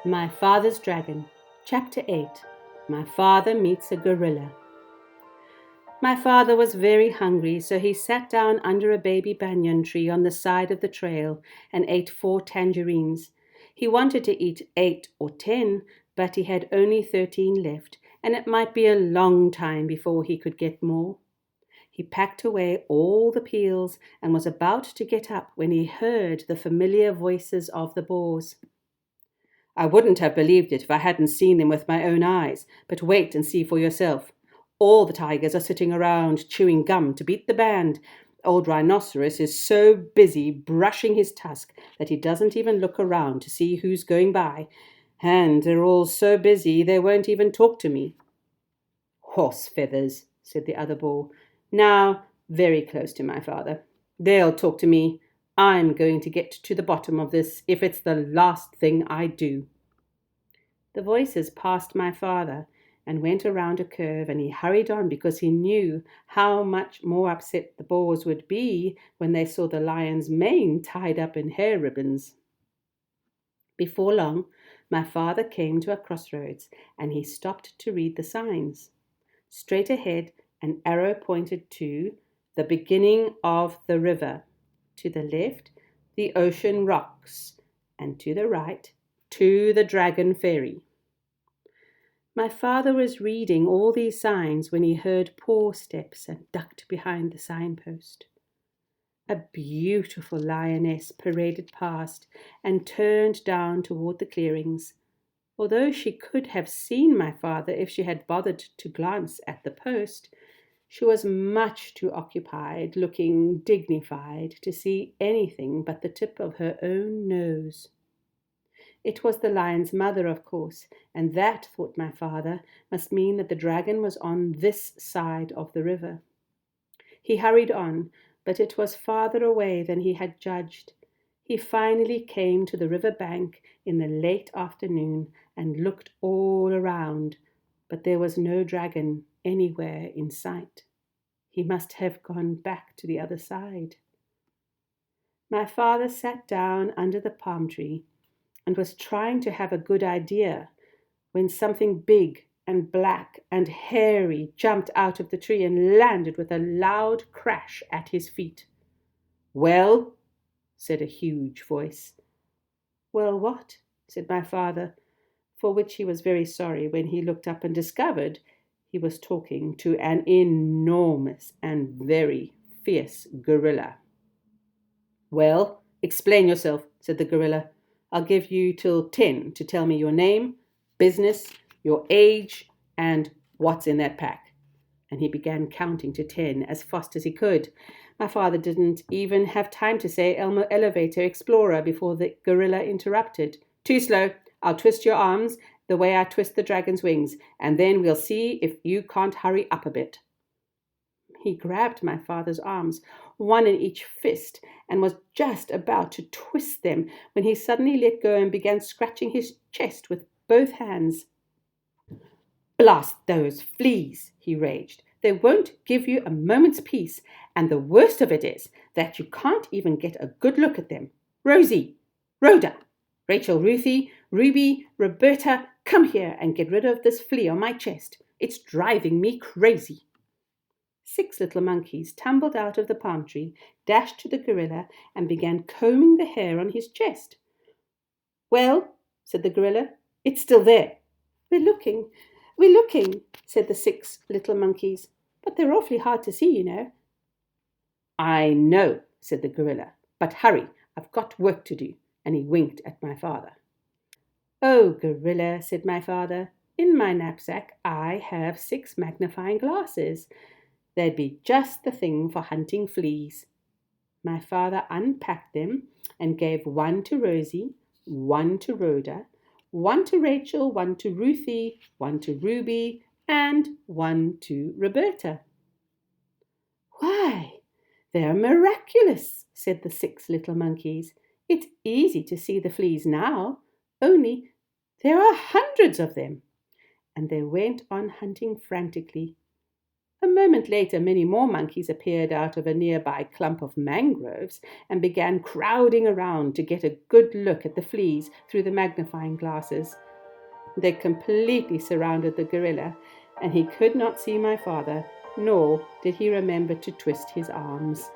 My Father's Dragon, Chapter 8. My Father Meets a Gorilla. My father was very hungry, so he sat down under a baby banyan tree on the side of the trail and ate 4 tangerines. He wanted to eat 8 or 10, but he had only 13 left, and it might be a long time before he could get more. He packed away all the peels and was about to get up when he heard the familiar voices of the boars. "I wouldn't have believed it if I hadn't seen them with my own eyes, but wait and see for yourself. All the tigers are sitting around chewing gum to beat the band. Old Rhinoceros is so busy brushing his tusk that he doesn't even look around to see who's going by, and they're all so busy they won't even talk to me." "Horse feathers," said the other boar, now very close to my father. "They'll talk to me. I'm going to get to the bottom of this if it's the last thing I do." The voices passed my father and went around a curve, and he hurried on because he knew how much more upset the boars would be when they saw the lion's mane tied up in hair ribbons. Before long, my father came to a crossroads, and he stopped to read the signs. Straight ahead, an arrow pointed to the beginning of the river. To the left, the ocean rocks, and to the right, to the Dragon Ferry. My father was reading all these signs when he heard paw steps and ducked behind the signpost. A beautiful lioness paraded past and turned down toward the clearings. Although she could have seen my father if she had bothered to glance at the post, she was much too occupied, looking dignified, to see anything but the tip of her own nose. It was the lion's mother, of course, and that, thought my father, must mean that the dragon was on this side of the river. He hurried on, but it was farther away than he had judged. He finally came to the river bank in the late afternoon and looked all around, but there was no dragon anywhere in sight. He must have gone back to the other side. My father sat down under the palm tree and was trying to have a good idea when something big and black and hairy jumped out of the tree and landed with a loud crash at his feet. "Well?" said a huge voice. "Well, what?" said my father, for which he was very sorry when he looked up and discovered he was talking to an enormous and very fierce gorilla. "Well, explain yourself," said the gorilla. "I'll give you till 10 to tell me your name, business, your age, and what's in that pack." And he began counting to 10 as fast as he could. My father didn't even have time to say Elmer Elevator, Explorer before the gorilla interrupted. "Too slow. I'll twist your arms the way I twist the dragon's wings, and then we'll see if you can't hurry up a bit." He grabbed my father's arms, one in each fist, and was just about to twist them when he suddenly let go and began scratching his chest with both hands. "Blast those fleas," he raged. "They won't give you a moment's peace, and the worst of it is that you can't even get a good look at them. Rosie, Rhoda, Rachel, Ruthie, Ruby, Roberta, come here and get rid of this flea on my chest. It's driving me crazy." 6 little monkeys tumbled out of the palm tree, dashed to the gorilla, and began combing the hair on his chest. "Well," said the gorilla, "it's still there." We're looking, said the 6 little monkeys, "but they're awfully hard to see, you know." "I know," said the gorilla, "but hurry, I've got work to do," and he winked at my father. "Oh, gorilla," said my father, "in my knapsack I have 6 magnifying glasses. They'd be just the thing for hunting fleas." My father unpacked them and gave 1 to Rosie, 1 to Rhoda, 1 to Rachel, 1 to Ruthie, 1 to Ruby, and 1 to Roberta. "Why, they're miraculous," said the 6 little monkeys. "It's easy to see the fleas now, only there are hundreds of them." And they went on hunting frantically. A moment later, many more monkeys appeared out of a nearby clump of mangroves and began crowding around to get a good look at the fleas through the magnifying glasses. They completely surrounded the gorilla, and he could not see my father, nor did he remember to twist his arms.